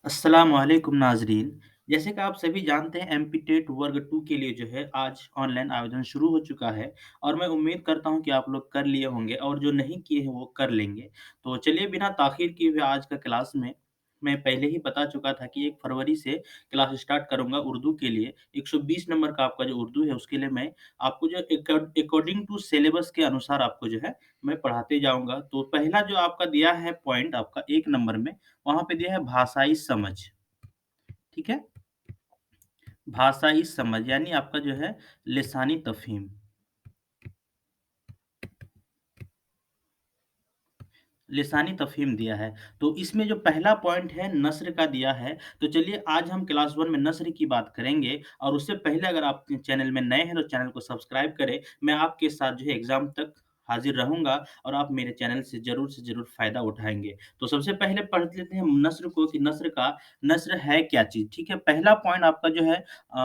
अस्सलाम वालेकुम नाज़रीन। जैसे कि आप सभी जानते हैं एमपी-टेट वर्ग 2 के लिए जो है आज ऑनलाइन आवेदन शुरू हो चुका है और मैं उम्मीद करता हूँ कि आप लोग कर लिए होंगे और जो नहीं किए हैं वो कर लेंगे। तो चलिए बिना ताख़ीर किए हुए आज का क्लास में मैं पहले ही बता चुका था कि 1 फरवरी से क्लास स्टार्ट करूँगा उर्दू के लिए। 120 नंबर का आपका जो उर्दू है उसके लिए मैं आपको जो अकॉर्डिंग टू सिलेबस के अनुसार आपको जो है मैं पढ़ाते जाऊँगा। तो पहला जो आपका दिया है पॉइंट आपका 1 नंबर में वहाँ पे दिया है भाषाई समझ, ठीक है? भाषाई समझ यानी आपका जो है लिसानी तफ़हीम, लिसानी तफ़हीम दिया है। तो इसमें जो पहला पॉइंट है नस्र का दिया है, तो चलिए आज हम क्लास 1 में नस्र की बात करेंगे और उससे पहले अगर आप चैनल में नए हैं तो चैनल को सब्सक्राइब करें। मैं आपके साथ जो है एग्ज़ाम तक हाज़िर रहूँगा और आप मेरे चैनल से ज़रूर फ़ायदा उठाएँगे। तो सबसे पहले पढ़ लेते हैं नस्र को कि नस्र है क्या चीज़, ठीक है? पहला पॉइंट आपका जो है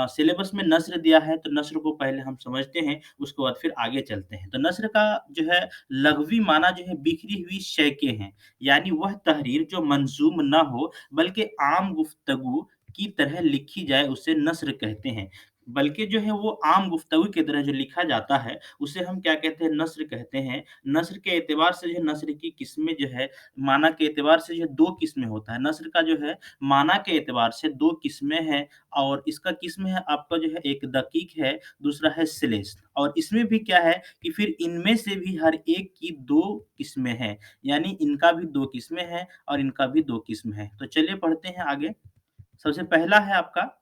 सिलेबस में नस्र दिया है, तो नस्र को पहले हम समझते हैं, उसके बाद फिर आगे चलते हैं। तो नस्र का जो है लग़वी माना जो है बिखरी हुई शैक़ें हैं, यानी वह तहरीर जो मंज़ूम ना हो बल्कि आम गुफ्तगू की तरह लिखी जाए उसे नस्र कहते हैं। बल्कि जो है वो आम गुफ्तगू की तरह जो लिखा जाता है, उसे हम क्या कहते हैं नस्र कहते हैं। नस्र के एतबार से जो है नस्र की किस्में जो है माना के एतबार से जो है 2 किस्में होता है। नस्र का जो है माना के एतबार से 2 किस्में हैं और इसका किस्म है आपका जो है एक दकीक है, दूसरा है श्लेष और इसमें भी क्या है कि फिर इनमें से भी हर एक की 2 किस्में हैं, यानी इनका भी 2 किस्में हैं और इनका भी 2 किस्म हैं। तो चलिए पढ़ते हैं आगे। सबसे पहला है आपका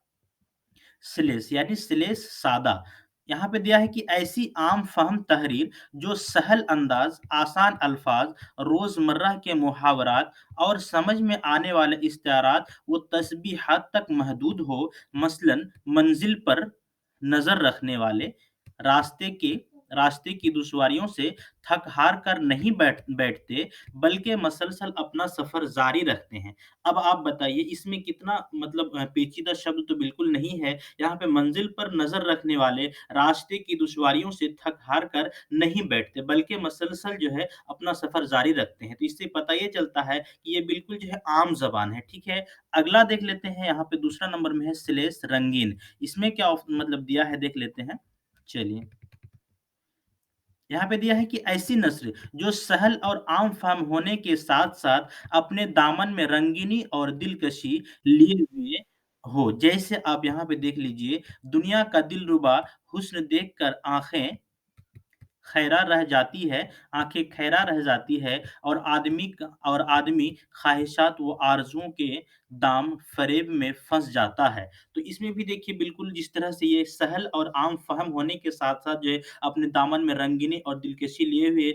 श्लेष यानी श्लेष सादा। यहाँ पे दिया है कि ऐसी आम फ़हम तहरीर जो सहल अंदाज़, आसान अल्फ़ाज़, रोज़मर्रा के मुहावरात और समझ में आने वाले इश्तिहारात व तस्बीहात तक महदूद हो, मसलन मंज़िल पर नज़र रखने वाले, रास्ते के रास्ते की दुश्वारियों से थक-हार कर नहीं बैठते, बल्कि मसलसल अपना सफ़र जारी रखते हैं। अब आप बताइए इसमें कितना मतलब पेचीदा शब्द तो बिल्कुल नहीं है। यहाँ पे मंज़िल पर नज़र रखने वाले रास्ते की दुश्वारियों से थक-हार कर नहीं बैठते, बल्कि मसलसल जो है अपना सफ़र जारी रखते हैं। तो इससे पता ये चलता है कि ये बिल्कुल जो है आम ज़बान है, ठीक है? अगला देख लेते हैं यहाँ पे दूसरा नंबर में है श्लेष रंगीन। इसमें क्या मतलब दिया है देख लेते हैं। चलिए। यहाँ पे दिया है कि ऐसी नस्र जो सहल और आम फ़हम होने के साथ-साथ अपने दामन में रंगीनी और दिलकशी लिए हुए हो। जैसे आप यहाँ पे देख लीजिए, दुनिया का दिलरुबा हुस्न देखकर आँखें खैरा रह जाती है और आदमी ख़्वाहिशात व आरज़ुओं के दाम फ़रेब में फँस जाता है। तो इसमें भी देखिए बिल्कुल जिस तरह से ये सहल और आम फ़हम होने के साथ-साथ जो है अपने दामन में रंगीनी और दिलकशी लिए हुए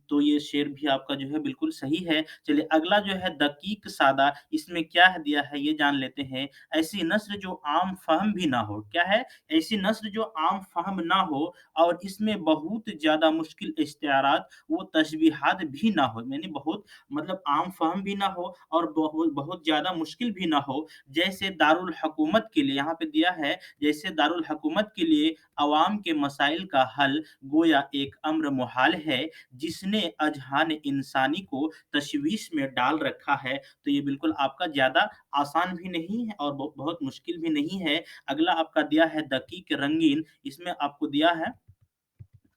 तो ये शेर भी आपका जो है बिल्कुल सही है। चलिए अगला जो है दकीक सादा इसमें क्या है दिया है ये जान लेते हैं। ऐसी नस्र जो आम फ़हम भी ना हो, क्या है? ऐसी नस्र जो आम फ़हम ना हो और इसमें बहुत ज़्यादा मुश्किल इश्तिहारात वो तशबीहात भी ना हो, यानी बहुत मतलब आम फ़हम भी ना हो और बहुत बहुत ज़्यादा मुश्किल भी ना हो। जैसे दारुल हुकूमत के लिए यहाँ पे दिया है, जैसे दारुल हुकूमत के लिए अवाम के मसाइल का हल गोया एक अम्र मुहाल है, जिसने अज़हान इंसानी को तशवीश में डाल रखा है। तो ये बिल्कुल आपका ज़्यादा आसान भी नहीं है और बहुत मुश्किल भी नहीं है। अगला आपका दिया है दकीक रंगीन, इसमें आपको दिया है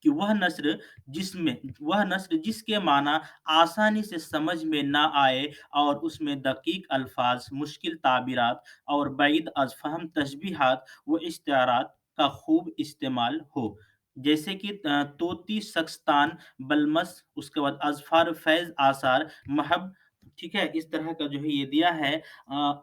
कि वह नस्र जिसके माना आसानी से समझ में ना आए और उसमें दकीक अल्फाज, मुश्किल ताबीरात और बैद अज़ फ़हम तशबीहात व इश्तिआरात का खूब इस्तेमाल हो। जैसे कि तोती, सख्तान, बलमस, उसके बाद अज़फ़ार, फ़ैज़, आसार, महब, ठीक है? इस तरह का जो है ये दिया है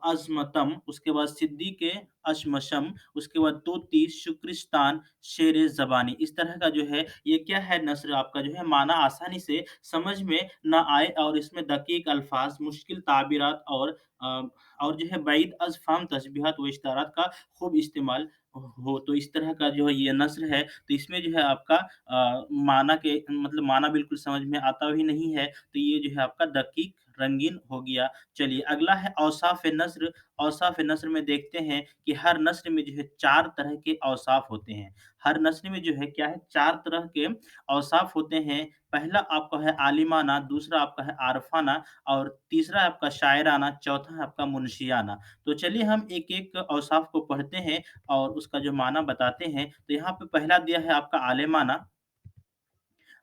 अज़्मतम, उसके बाद सिद्दीक़ अशमशम, उसके बाद तोती, शुक्रिस्तान, शेर ज़बानी। इस तरह का जो है ये क्या है नस्र आपका जो है माना आसानी से समझ में ना आए और इसमें दकीक अल्फ़ाज़, मुश्किल ताबीरात और जो है बैद अज़ फ़हम तशबीहात व इश्तिआरात का खूब इस्तेमाल हो। तो इस तरह का जो है ये नस्र है, तो इसमें जो है आपका माना के मतलब माना बिल्कुल समझ में आता भी नहीं है, तो ये जो है आपका दकीक रंगीन हो गया। चलिए अगला है औसाफ़ नस्र। औसाफ़ नस्र में देखते हैं कि हर नस्र में जो है 4 तरह के औसाफ़ होते हैं। हर नस्र में जो है क्या है 4 तरह के औसाफ़ होते हैं। पहला आपका है आलिमाना, दूसरा आपका है आरफ़ाना और तीसरा है आपका शायराना, चौथा है आपका मुनशियाना। तो चलिए हम एक-एक औसाफ़ को पढ़ते हैं और उसका जो माना बताते हैं। तो यहाँ पे पहला दिया है आपका आलिमाना।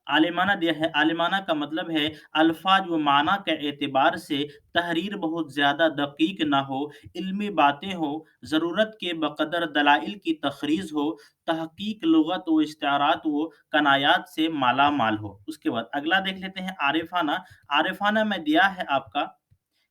आलिमाना दिया है, आलिमाना का मतलब है अल्फ़ाज़ व माना के एतबार से तहरीर बहुत ज़्यादा दक़ीक़ ना हो, इल्मी बातें हों, ज़रूरत के बक़दर दलाइल की तख़रीज़ हो, तहक़ीक़ लुग़त व इस्तिआरात व कनायात से माला-माल हो। उसके बाद अगला देख लेते हैं आरिफ़ाना। आरिफ़ाना में दिया है आपका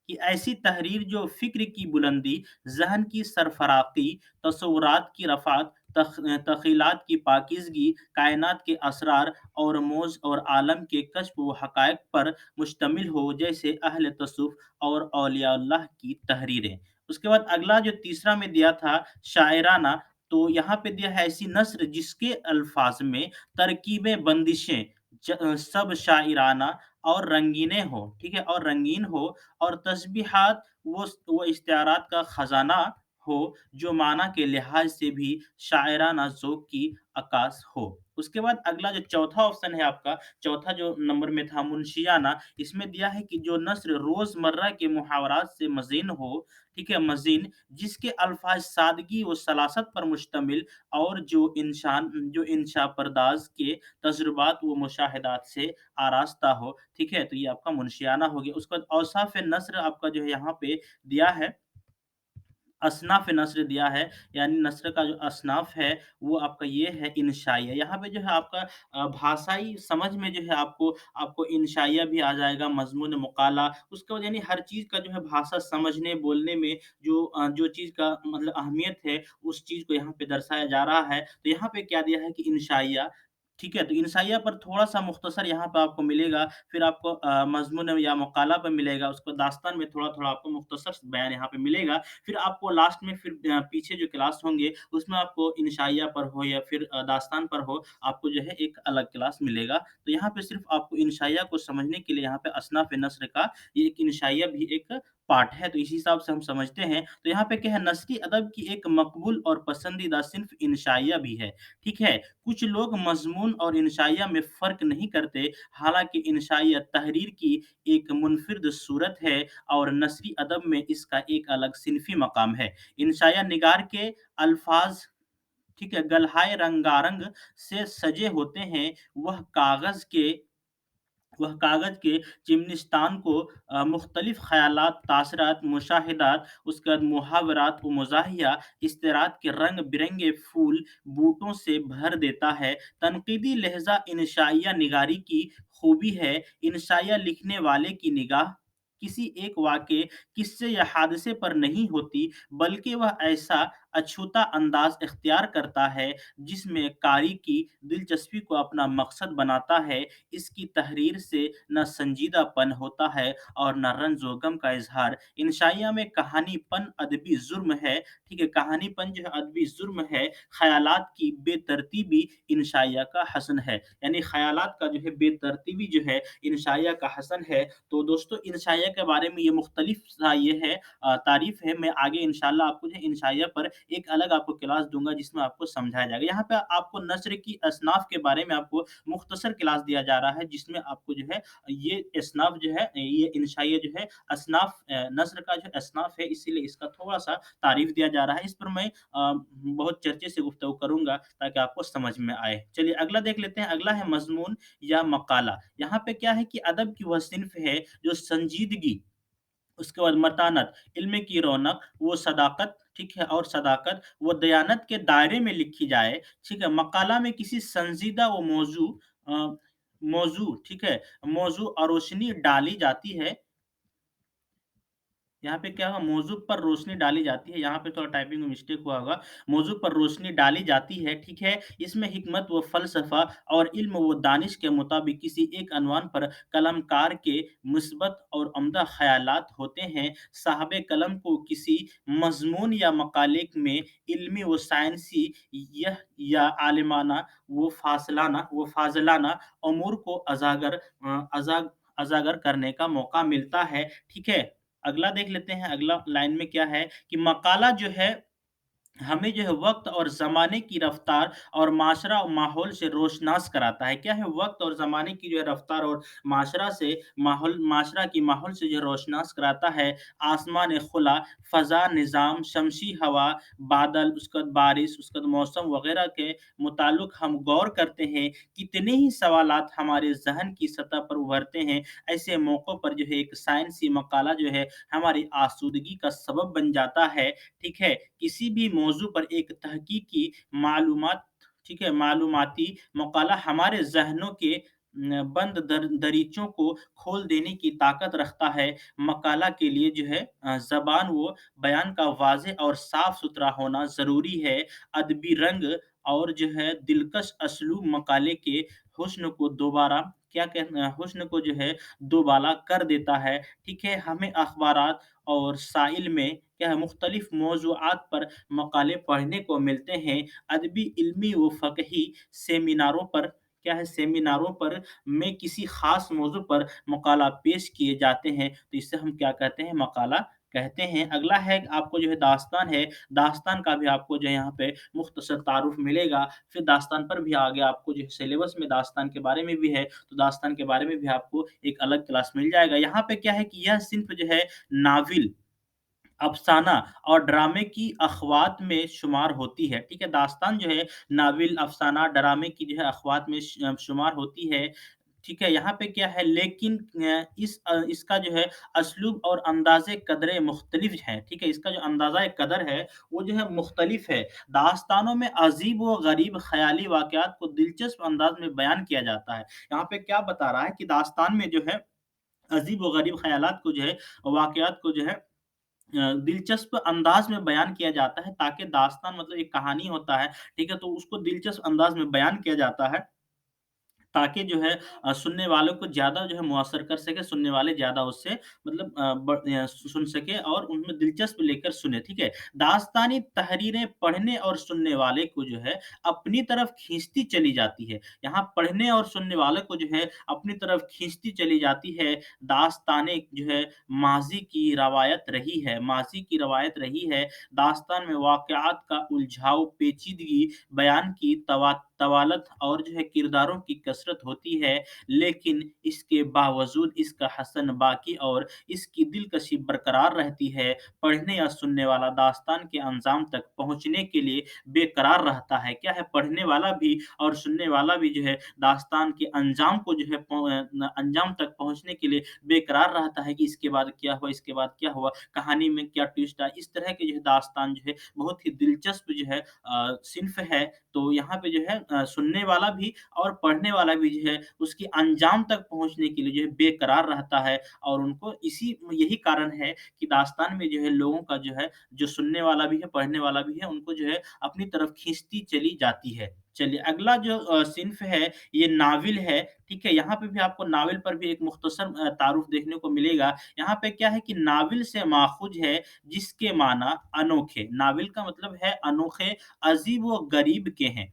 कि ऐसी तहरीर जो फ़िक्र की बुलंदी, ज़हन की सरफ़राक़ी, तसव्वुरात की रफ़ात, तख़ीलात की पाकीज़गी, कायनात के असरार और मौज़ और आलम के कश्फ़ व हक़ाइक़ पर मुश्तमिल हो, जैसे अहले तसव्वुफ़ और औलियाउल्लाह की तहरीरें। उसके बाद अगला जो तीसरा में दिया था शायराना, तो यहाँ पे दिया है ऐसी नस्र जिसके अल्फ़ाज़ में तरकीबें, बंदिशें सब शाइराना और रंगीनें हों, ठीक है? और रंगीन हो और तस्बीहात वो इस्तिआरात का खज़ाना हो, जो माना के लिहाज से भी शायराना ज़ौक़ की अक्कास हो। उसके बाद अगला जो चौथा ऑप्शन है आपका, चौथा जो नंबर में था मुनशियाना, इसमें दिया है कि जो नस्र रोज़मर्रा के मुहावरात से मज़ीन हो, ठीक है? मज़ीन जिसके अल्फ़ाज़ सादगी व सलासत पर मुश्तमिल और जो इंशा परदाज़ के तजुर्बात व मुशाहिदात से आरास्ता हो, ठीक है? तो ये आपका मुनशियाना हो गया। उसके बाद औसाफ़ नस्र आपका जो है यहाँ पे दिया है असनाफ़ नस्र दिया है, यानी नस्र का जो असनाफ़ है, वो आपका ये है इंशाइया। यहाँ पे जो है आपका भाषाई समझ में जो है आपको आपको इंशाइया भी आ जाएगा, मज़मून मुक़ाला, उसके बाद यानी हर चीज़ का जो है भाषा समझने, बोलने में जो चीज़ का मतलब अहमियत है, उस चीज़ को यहाँ पे दर्शाया जा रहा है। तो यहाँ पे क्या दिया है कि इंशाइया, ठीक है? तो इंशाइया पर थोड़ा-सा मुख्तसर यहाँ पे आपको मिलेगा, फिर आपको मज़मून या मक़ाला पे मिलेगा, उसको दास्तान में थोड़ा-थोड़ा आपको मुख्तसर बयान यहाँ पे मिलेगा। फिर आपको लास्ट में फिर पीछे जो क्लास होंगे, उसमें आपको इंशाइया पर हो या फिर दास्तान पर हो, आपको जो है एक अलग क्लास मिलेगा। तो यहाँ पे सिर्फ़ आपको इंशाइया को समझने के लिए यहाँ पे असनाफ़ नस्र का ये एक इंशाइया भी एक पार्ट है, तो इसी हिसाब से हम समझते हैं। तो यहाँ पे क्या है नस्री अदब की एक मकबूल और पसंदीदा सिन्फ़ इंशाइया भी है, ठीक है? कुछ लोग मज़मून और इंशाइया में फ़र्क नहीं करते, हालाँकि इंशाइया तहरीर की एक मुनफ़िर्द सूरत है और नस्री अदब में इसका एक अलग सिनफ़ी मक़ाम है। इंशाइया निगार के अल्फ़ाज़, ठीक है, गलहाए रंगारंग से सजे होते हैं, वह कागज़ के चिमनिस्तान को मुख्तलिफ़ ख़यालात, तासरात, मुशाहिदात, उसके बाद मुहावरात व मज़ाहिया, इश्तिरात के रंग-बिरंगे फूल बूटों से भर देता है। तनक़ीदी लहज़ा इंशाइया निगारी की खूबी है। इंशाइया लिखने वाले की निगाह किसी एक वाक़ये, किस्से या हादसे पर नहीं होती, बल्कि वह ऐसा अछूता अंदाज़ इख्तियार करता है, जिसमें क़ारी की दिलचस्पी को अपना मकसद बनाता है। इसकी तहरीर से न संजीदापन होता है और न रंज-ओ-गम का इज़हार। इंशाइया में कहानीपन अदबी जुर्म है, ठीक है? कहानीपन जो है अदबी जुर्म है, ख़यालात की बेतरतीबी इंशाइया का हसन है। यानी ख़यालात का जो है बेतरतीबी जो है इंशाइया का हसन है। तो दोस्तों इंशाइया के बारे में ये मुख्तलिफ सा ये है तारीफ़ है। मैं आगे इंशाअल्लाह आपको जो है इंशाइया पर एक अलग आपको क्लास दूँगा जिसमें आपको समझाया जाएगा। यहाँ पे आपको नस्र की असनाफ़ के बारे में आपको मुख्तसर क्लास दिया जा रहा है जिसमें आपको जो है ये असनाफ़ जो है ये इंशाइया जो है असनाफ़ नस्र का जो असनाफ़ है इसीलिए इसका थोड़ा-सा तारीफ़ दिया जा रहा है। इस पर मैं बहुत चर्चे से गुफ्तगू करूँगा ताकि आपको समझ में आए। चलिए अगला देख लेते हैं, अगला है मज़मून या मक़ाला। यहाँ पे क्या है कि अदब की वह सिन्फ़ है जो संजीदगी, उसके बाद मतानत, इल्म की रौनक, वो सदाकत, ठीक है? और सदाकत, वो दयानत के दायरे में लिखी जाए, ठीक है? मक़ाला में किसी संजीदा व अ, मौज़ू, ठीक है? मौज़ू और रोशनी डाली जाती है, यहाँ पे क्या होगा मौज़ू पर रोशनी डाली जाती है, यहाँ पे थोड़ा टाइपिंग में मिस्टेक हुआ होगा। मौज़ू पर रोशनी डाली जाती है, ठीक है? इसमें हिकमत व फ़लसफ़ा और इल्म व दानिश के मुताबिक किसी एक अनवान पर कलमकार के मुस्बत और उम्दा ख़यालात होते हैं। साहिब कलम को किसी मज़मून या मक़ाले में इल्मी व साइंसी यह या आलिमाना व फ़ाज़लाना अमूर को उजागर करने का मौका मिलता है, ठीक है? अगला देख लेते हैं, अगला लाइन में क्या है कि मकाला जो है हमें जो है वक़्त और ज़माने की रफ़्तार और माशरा और माहौल से रोशनास कराता है। क्या है वक़्त और ज़माने की जो है रफ़्तार और माशरा से माहौल माशरा की माहौल से जो है रोशनास कराता है। आसमान खुला, फ़ज़ा निज़ाम, शमसी हवा, बादल, उसके बाद बारिश, उसके बाद मौसम वग़ैरह के मुताल्लिक़ हम गौर करते हैं। कितने ही सवालात हमारे ज़हन की सतह पर उभरते हैं। ऐसे मौकों पर जो है एक साइंसी मकाला जो है हमारी आसूदगी का सबब बन जाता है। ठीक है? किसी भी मौज़ू पर एक तहकीकी मालूमात ठीक है? मालूमाती मकाला हमारे ज़हनों के बंद दरीचों को खोल देने की ताकत रखता है। मकाला के लिए जो है ज़बान व बयान का वाज़ेह और साफ-सुथरा होना ज़रूरी है। अदबी रंग और जो है दिलकश असलूब मकाले के हुस्न को दोबारा क्या कहना हुस्न को जो है दोबाला कर देता है। ठीक है? हमें अख़बारात और साइल में क्या है मुख्तलिफ मौज़ूआत पर मकाले पढ़ने को मिलते हैं। अदबी, इल्मी व फ़िक़ही सेमिनारों पर क्या है सेमिनारों पर में किसी ख़ास मौज़ू पर मकाला पेश किए जाते हैं, तो इसे हम क्या कहते हैं मकाला कहते हैं। अगला है आपको जो है दास्तान है, दास्तान का भी आपको जो है यहाँ पे मुख्तसर तारुफ़ मिलेगा। फिर दास्तान पर भी आगे आपको जो है सिलेबस में दास्तान के बारे में भी है, तो दास्तान के बारे में भी आपको एक अलग क्लास मिल जाएगा। यहाँ पे क्या है कि यह सिन्फ़ जो है नाविल अफ़साना और ड्रामे की अख़वात में शुमार होती है, ठीक है? दास्तान जो है नाविल, अफ़साना, ड्रामे की जो है अख़वात में शुमार होती है, ठीक है? यहाँ पे क्या है लेकिन इसका जो है असलूब और अंदाज़े क़दरे मुख़्तलिफ़ हैं, ठीक है? इसका जो अंदाज़ा क़दर है, वो जो है मुख़्तलिफ़ है। दास्तानों में अजीब व गरीब ख़याली वाक़यात को दिलचस्प अंदाज़ में बयान किया जाता है। यहाँ पे क्या बता रहा है कि दास्तान में जो है अजीब व गरीब ख़यालात को जो है वाक़यात को जो है दिलचस्प अंदाज़ में बयान किया जाता है ताकि दास्तान मतलब एक कहानी होता है, ठीक है? तो उसको दिलचस्प अंदाज़ में बयान किया जाता है ताकि जो है सुनने वालों को ज़्यादा जो है मुअस्सर कर सके, सुनने वाले ज़्यादा उससे मतलब सुन सके और उनमें दिलचस्प लेकर सुने, ठीक है? दास्तानी तहरीरें पढ़ने और सुनने वाले को जो है अपनी तरफ खींचती चली जाती है। यहाँ पढ़ने और सुनने वाले को जो है अपनी तरफ खींचती चली जाती है। दास्तानें जो है माज़ी की रवायत रही है माज़ी की रवायत रही है। दास्तान में वाक़यात का उलझाव, पेचीदगी, बयान की तवालत और जो है किरदारों की कसरत होती है, लेकिन इसके बावजूद इसका हसन बाकी और इसकी दिलकशी बरकरार रहती है। पढ़ने या सुनने वाला दास्तान के अंजाम तक पहुँचने के लिए बेकरार रहता है। क्या है पढ़ने वाला भी और सुनने वाला भी जो है दास्तान के अंजाम को जो है अंजाम तक पहुँचने के लिए बेकरार रहता है कि इसके बाद क्या हुआ, इसके बाद क्या हुआ, कहानी में क्या ट्विस्ट आया। इस तरह के जो है दास्तान जो है बहुत ही दिलचस्प जो है सिन्फ़ है। तो यहाँ पे जो है सुनने वाला भी और पढ़ने वाला भी जो है उसके अंजाम तक पहुँचने के लिए जो है बेकरार रहता है और उनको यही कारण है कि दास्तान में जो है लोगों का जो है जो सुनने वाला भी है, पढ़ने वाला भी है, उनको जो है अपनी तरफ खींचती चली जाती है। चलिए अगला जो सिन्फ़ है ये नाविल है, ठीक है? यहाँ पे भी आपको नाविल पर भी एक मुख्तसर तारुफ़ देखने को मिलेगा। यहाँ पे क्या है कि नाविल से माख़ूज़ है जिसके माना अनोखे, नाविल का मतलब है अनोखे, अजीब व गरीब के हैं।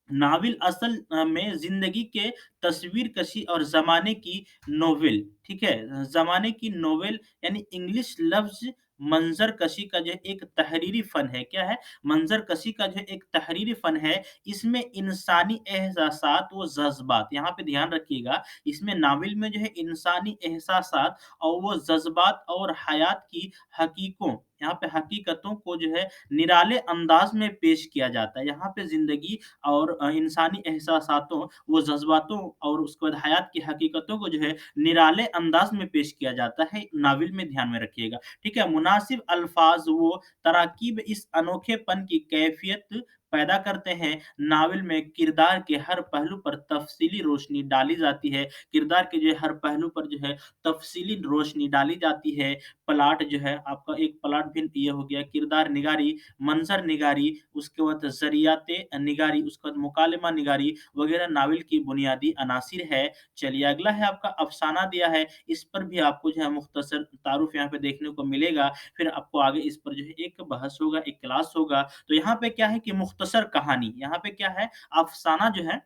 नाविल असल में ज़िंदगी के तस्वीर कशी और ज़माने की नोवेल, ठीक है? ज़माने की नोवेल यानी इंग्लिश लफ़्ज़ मंज़र कशी का जो है एक तहरीरी फ़न है। क्या है? मंज़र कशी का जो एक तहरीरी फ़न है। इसमें इंसानी एहसासात व जज़्बात यहाँ पे ध्यान रखिएगा, इसमें नाविल में जो है इंसानी एहसासात और वो जज़्बात और हयात की हकीकों यहाँ पे हकीकतों को जो है निराले अंदाज़ में पेश किया जाता है। यहाँ पे ज़िंदगी और इंसानी एहसासातों, वो जज़्बातों और उसके बाद हयात की हकीकतों को जो है निराले अंदाज़ में पेश किया जाता है, नाविल में ध्यान में रखिएगा। ठीक है? मुनासिब अल्फ़ाज़ व तराकीब इस अनोखेपन की कैफ़ियत पैदा करते हैं। नाविल में किरदार के हर पहलू पर तफ़सीली रोशनी डाली जाती है। किरदार के जो है हर पहलू पर जो है तफ़सीली रोशनी डाली जाती है। प्लॉट जो है आपका एक प्लॉट भी ये हो गया किरदार निगारी, मंज़र निगारी, उसके बाद ज़रियाते निगारी, उसके बाद मुकालमा निगारी वग़ैरह नावल की बुनियादी अनासिर है। चलिए अगला है आपका अफ़साना दिया है, इस पर भी आपको जो है मुख़्तसर तारुफ़ यहाँ पे देखने को मिलेगा। फिर आपको आगे इस पर जो है एक बहस होगा, एक क्लास होगा। तो यहाँ पे क्या है कि मुख़्तसर कहानी, यहाँ पे क्या है अफ़साना जो है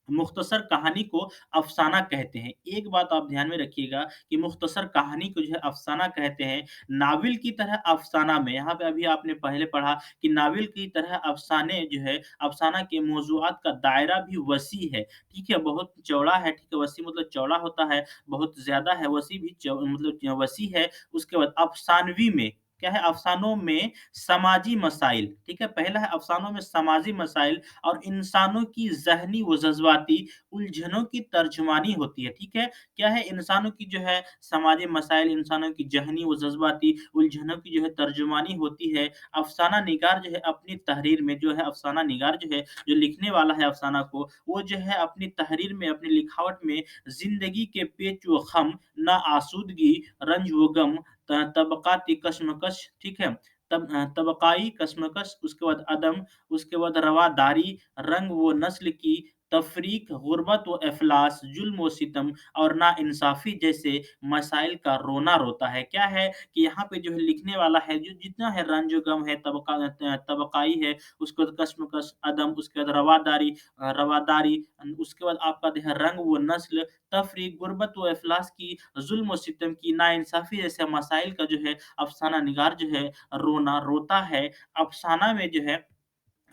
मुख्तसर कहानी को अफ़साना कहते हैं। एक बात आप ध्यान में रखिएगा कि मुख्तसर कहानी को जो है अफ़साना कहते हैं। नावल की तरह अफ़साना में यहाँ पे अभी आपने पहले पढ़ा कि नावल की तरह अफ़साने जो है अफ़साना के मौज़ूआत का दायरा भी वसी है, ठीक है? बहुत चौड़ा है, ठीक है? वसी मतलब चौड़ा होता है, बहुत ज़्यादा है, वसी भी मतलब वसी है। उसके बाद अफ़सानवी में क्या है? अफ़सानों में समाजी मसाइल, ठीक है? पहला है अफ़सानों में समाजी मसाइल और इंसानों की ज़हनी व जज़्बाती उलझनों की तर्जुमानी होती है, ठीक है? क्या है इंसानों की जो है समाजी मसाइल, इंसानों की ज़हनी व जज़्बाती उलझनों की जो है तर्जुमानी होती है। अफ़साना निगार जो है अपनी तहरीर में जो है अफ़साना निगार जो है, जो लिखने वाला है अफ़साना को, वो जो है अपनी तहरीर में, अपनी लिखावट में ज़िंदगी के पेच व ख़म, ना आसूदगी, रंज व गम, तबक़ाती कशमकश, ठीक है? तबक़ाई कशमकश, उसके बाद अदम, उसके बाद रवादारी, रंग व नस्ल की तफ़रीक, गुर्बत व इफ़लास, ज़ुल्म व सितम और नाइंसाफ़ी जैसे मसाइल का रोना रोता है। क्या है कि यहाँ पे जो है लिखने वाला है जो जितना है रंज-ओ-गम है, तबक़ाई है, उसके बाद कशमकश, अदम, उसके बाद रवादारी उसके बाद आपका जो है रंग व नस्ल, तफ़रीक, गुर्बत व इफ़लास की, ज़ुल्म व सितम की, नाइंसाफ़ी जैसे मसाइल का जो है अफ़साना निगार जो है रोना रोता है। अफ़साना में जो है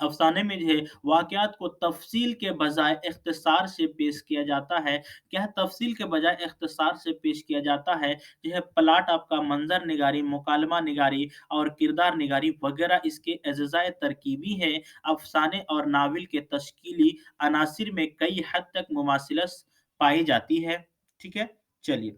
अफ़साने में जो है वाक़यात को तफ़सील के बजाय इख्तिसार से पेश किया जाता है। क्या है तफ़सील के बजाय इख्तिसार से पेश किया जाता है। जो है प्लॉट आपका मंज़र निगारी, मुकालमा निगारी और किरदार निगारी वग़ैरह इसके अज़्ज़ाए तरकीबी हैं। अफ़साने और नावल के तश्कीली अनासिर में कई हद तक मुमासिलत पाई जाती है। ठीक है? चलिए।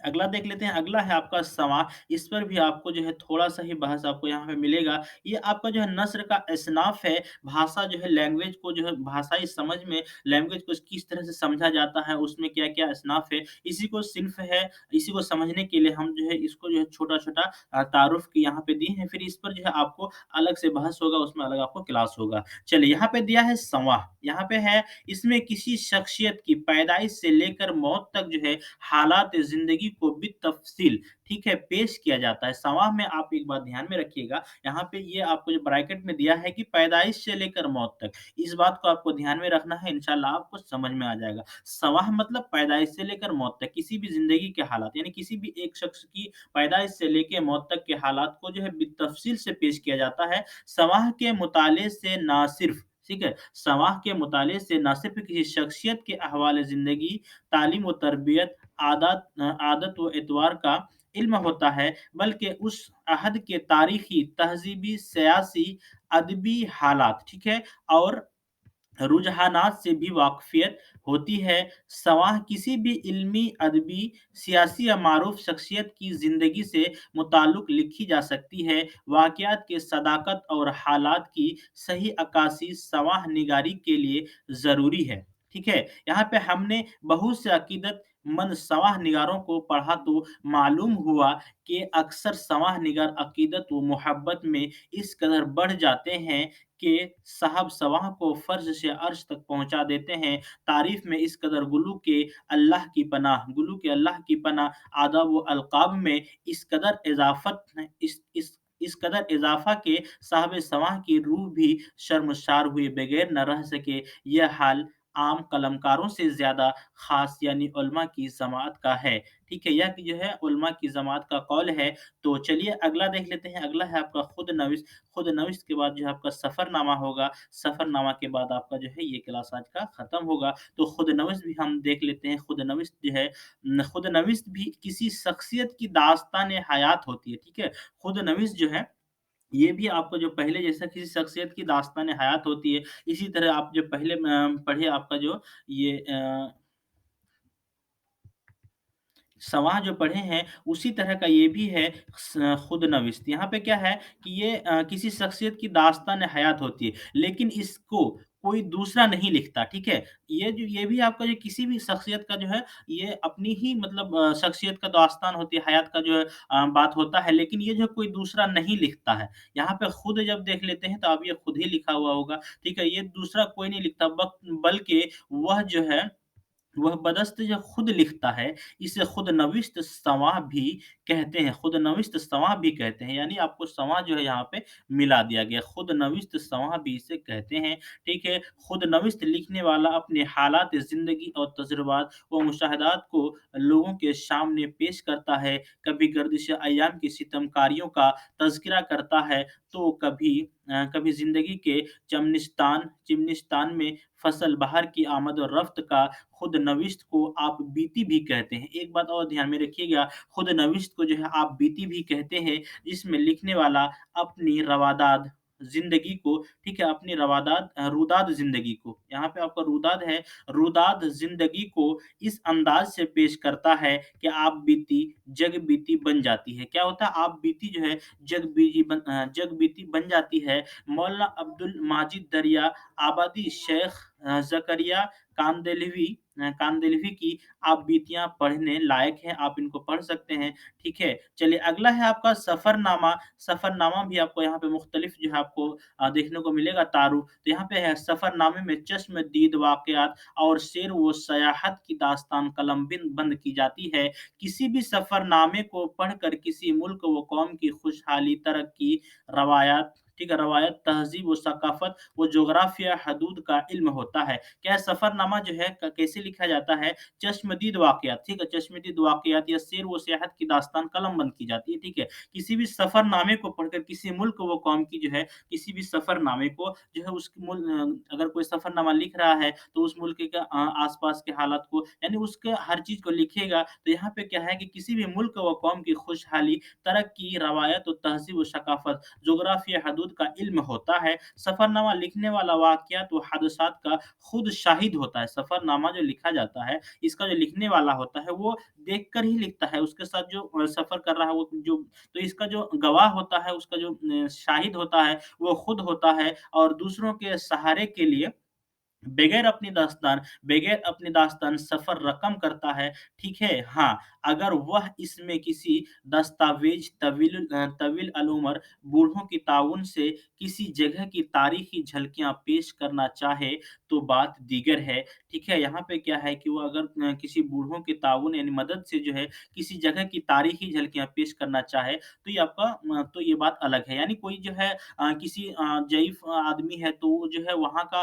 अगला देख लेते हैं, अगला है आपका समाह, इस पर भी आपको जो है थोड़ा-सा ही बहस आपको यहाँ पे मिलेगा। ये आपका जो है नस्र का असनाफ़ है, भाषा जो है लैंग्वेज को जो है भाषाई समझ में लैंग्वेज को किस तरह से समझा जाता है, उसमें क्या-क्या असनाफ़ है, इसी को सिन्फ़ है, इसी को समझने के लिए हम जो है इसको जो है छोटा-छोटा तारुफ़ यहाँ पे दिए हैं, फिर इस पर जो है आपको अलग से बहस होगा, उसमें अलग आपको क्लास होगा। चलिए, यहाँ पे दिया है संवाह, यहाँ पे है इसमें किसी शख़्सियत की पैदाइश से लेकर मौत तक जो है हालात ज़िंदगी को बितफ़सील ठीक है, पेश किया जाता है। सवाह में आप एक बात ध्यान में रखिएगा, यहाँ पे ये आपको जो ब्रैकेट में दिया है कि पैदाइश से लेकर मौत तक, इस बात को आपको ध्यान में रखना है, इंशाअल्लाह आपको समझ में आ जाएगा। सवाह मतलब पैदाइश से लेकर मौत तक, किसी भी ज़िंदगी के हालात, यानी किसी भी एक शख्स की पैदाइश से लेके मौत तक के हालात को जो है बितफ़सील से पेश किया जाता है। सवाह के मुताले से ना सिर्फ़ ठीक है, सवाह के मुताले से ना सिर्फ़ किसी शख्सियत के अहवाल ज़िंदगी, तालीम व तरबियत, आदत व एतवार का इल्म होता है, बल्कि उस अहद के तारीख़ी, तहज़ीबी, सियासी, अदबी हालात, ठीक है? और रुझानात से भी वाक़फ़ियत होती है। सवाह किसी भी इल्मी, अदबी, सियासी या मारूफ़ शख़्सियत की ज़िंदगी से मुताल्लिक़ लिखी जा सकती है। वाक़यात के सदाकत और हालात की सही अक्कासी सवाह निगारी के लिए ज़रूरी है। ठीक है? यहाँ पे हमने बहुत से अक़ीदतमंद सवाह निगारों को पढ़ा तो मालूम हुआ कि अक्सर सवाह निगार अक़ीदत व मोहब्बत में इस कदर बढ़ जाते हैं कि साहब सवाह को फ़र्श से अर्श तक पहुँचा देते हैं। तारीफ़ में इस कदर गुलू के अल्लाह की पनाह आदाब व अलक़ाब में इस कदर इज़ाफ़त इस कदर इज़ाफ़ा के साहिब सवाह की रूह भी शर्मसार हुए बगैर न रह सके। यह हाल आम कलमकारों से ज़्यादा ख़ास यानी उलमा की जमात का है। ठीक है? यह जो है उलमा की जमात का कौल है। तो चलिए अगला देख लेते हैं। अगला है आपका खुद-नविश्त के बाद जो है आपका सफ़रनामा होगा। सफ़रनामा के बाद आपका जो है ये क्लास आज का ख़त्म होगा। तो खुद-नविश्त भी हम देख लेते हैं। खुद-नविश्त जो है खुद-नविश्त भी किसी शख़्सियत की दास्तान-ए-हयात होती है, ठीक है? खुद-नविश्त जो है ये भी आपको जो पहले जैसा किसी शख़्सियत की दास्तान-ए-हयात होती है, इसी तरह आप जो पहले पढ़े आपका जो ये सवाह जो पढ़े हैं, उसी तरह का ये भी है खुद-नविश्त। यहाँ पे क्या है कि ये किसी शख़्सियत की दास्तान-ए-हयात होती है, लेकिन इसको कोई दूसरा नहीं लिखता, ठीक है? ये भी आपका जो किसी भी शख़्सियत का जो है, ये अपनी ही मतलब शख़्सियत का दास्तान होती है, हयात का जो है बात होता है, लेकिन ये जो कोई दूसरा नहीं लिखता है। यहाँ पे खुद जब देख लेते हैं, तो अब ये खुद ही लिखा हुआ होगा, ठीक है? ये दूसरा कोई नहीं लिखता बल्कि वह जो है वह बदस्तूर खुद लिखता है, इसे खुद-नविश्त संवाह भी कहते हैं, खुदनविश्त संवाद भी कहते हैं, यानी आपको संवाद जो है यहाँ पे मिला दिया गया। खुदनविश्त संवाद भी इसे कहते हैं, ठीक है? खुदनविश्त लिखने वाला अपने हालात ज़िंदगी और तजुर्बात व मुशाहदात को लोगों के सामने पेश करता है, कभी गर्दिश-ए-अय्याम के सितमकारियों का तज़किरा करता है, तो कभी ज़िंदगी के चिमनिस्तान में फसल बहार की आमद और रफ़्त का खुदनविश्त को आप बीती भी कहते हैं। एक बात और ध्यान में रखिएगा, खुदनविश्त को जो है आप बीती भी कहते हैं, जिसमें लिखने वाला अपनी रवादाद ज़िंदगी को, ठीक है, अपनी रुदाद ज़िंदगी को, यहाँ पे आपका रुदाद है, रुदाद ज़िंदगी को इस अंदाज़ से पेश करता है कि आप बीती जग बीती बन जाती है। क्या होता है? आप बीती जो है जग बीती बन जाती है। मौलाना अब्दुल माजिद दरिया आबादी शेख ज़करिया कांदेलवी की आप बीतियाँ पढ़ने लायक हैं, आप इनको पढ़ सकते हैं, ठीक है। चलिए अगला है आपका सफ़रनामा, सफ़रनामा भी आपको यहाँ पे मुख्तलिफ जो है आपको देखने को मिलेगा तारुफ़। तो यहाँ पे है सफ़रनामे में चश्म-दीद वाक़यात और सैर व सयाहत की दास्तान कलमबिंद बंद की जाती है। किसी भी सफ़रनामे को पढ़कर किसी मुल्क व कौम की खुशहाली, तरक्की, रवायात, ठीक है, रवायत, तहज़ीब व सकाफ़त व जोग्राफ़िया हदूद का इल्म होता है। क्या है सफ़रनामा जो है कैसे लिखा जाता है? चश्मदीद वाक़यात, ठीक है? चश्मदीद वाक़यात या सैर व सियाहत की दास्तान कलमबंद की जाती है, ठीक है? किसी भी सफ़रनामे को पढ़कर किसी मुल्क व कौम की जो है किसी भी सफ़रनामे को जो है अगर कोई सफ़रनामा लिख रहा है तो उस मुल्क के आस-पास के हालात को यानी उसके हर चीज़ को लिखेगा। तो यहाँ पे क्या है कि किसी भी मुल्क व कौम की खुशहाली, तरक्की, रवायत और तहज़ीब व सकाफ़त, जोग्राफ़िया हदूद का इल्म होता है। सफ़रनामा लिखने वाला वाक़यात व हादसात का खुद शाहिद होता है। सफ़रनामा जो लिखा जाता है, इसका जो लिखने वाला होता है, वो देखकर ही लिखता है। उसके साथ जो सफ़र कर रहा है, वो जो तो इसका जो गवाह होता है, उसका जो शाहिद होता है, वो खुद होता है और दूसरों के सहारे के लिए बगैर अपनी दास्तान सफ़र रकम करता है, ठीक है? हाँ, अगर वह इसमें किसी दस्तावेज़ तवील अल-उमर बूढ़ों की ताउन से किसी जगह की तारीख़ी झलकियाँ पेश करना चाहे, तो बात दीगर है, ठीक है? यहाँ पे क्या है कि वो अगर किसी बूढ़ों की ताउन यानी मदद से जो है, किसी जगह की तारीख़ी झलकियाँ पेश करना चाहे, तो तो ये बात अलग है। यानी कोई जो है किसी ज़ईफ़ आदमी है, तो वो जो है वहाँ का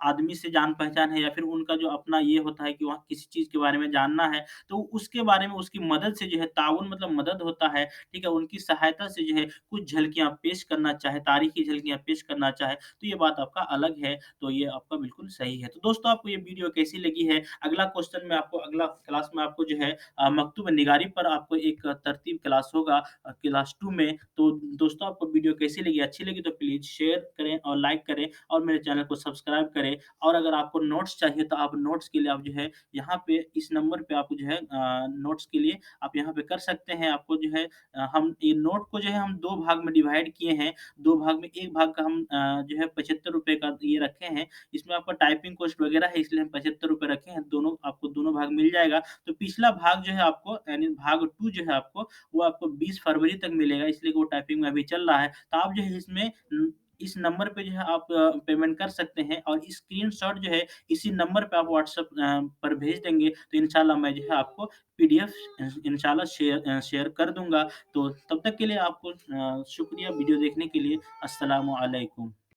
आदमी से जान-पहचान है या फिर उनका जो अपना ये होता है कि वहाँ किसी चीज़ के बारे में जानना है, तो उसके बारे में उसकी मदद से जो है ताउन मतलब मदद होता है, ठीक है? उनकी सहायता से जो है कुछ झलकियाँ पेश करना चाहे, तारीख़ी झलकियाँ पेश करना चाहे, तो ये बात आपका अलग है, तो ये आपका बिल्कुल सही है। तो दोस्तों आपको ये वीडियो कैसी लगी है? अगला क्वेश्चन मैं आपको अगला क्लास में आपको जो है मकतूब निगारी पर आपको एक तरतीब क्लास होगा क्लास 2 में। तो दोस्तों आपको वीडियो कैसी लगी? अच्छी लगी तो प्लीज़ शेयर करें और लाइक करें और मेरे चैनल को सब्सक्राइब करें और अगर आपको नोट्स चाहिए तो आप नोट्स के लिए आप जो है यहाँ पे इस नंबर पे आप जो है नोट्स के लिए आप यहाँ पे कर सकते हैं। आपको जो है हम ये नोट को जो है हम 2 भाग में डिवाइड किए हैं। 2 भाग में एक भाग का हम जो है ₹75 का ये रखे हैं। इसमें आपका टाइपिंग कॉस्ट वगैरह है इसलिए हम ₹75 रखे हैं। दोनों भाग मिल जाएगा। तो पिछला भाग जो है आपको यानी भाग 2 जो है आपको वो आपको 20 फरवरी तक मिलेगा इसलिए कि वो टाइपिंग में अभी चल रहा है। तो आप जो है इसमें इस नंबर पे जो है आप पेमेंट कर सकते हैं और स्क्रीनशॉट जो है इसी नंबर पे आप व्हाट्सएप पर भेज देंगे तो इंशाल्लाह मैं जो है आपको पीडीएफ इंशाल्लाह शेयर कर दूँगा। तो तब तक के लिए आपको शुक्रिया वीडियो देखने के लिए। अस्सलामु अलैकुम।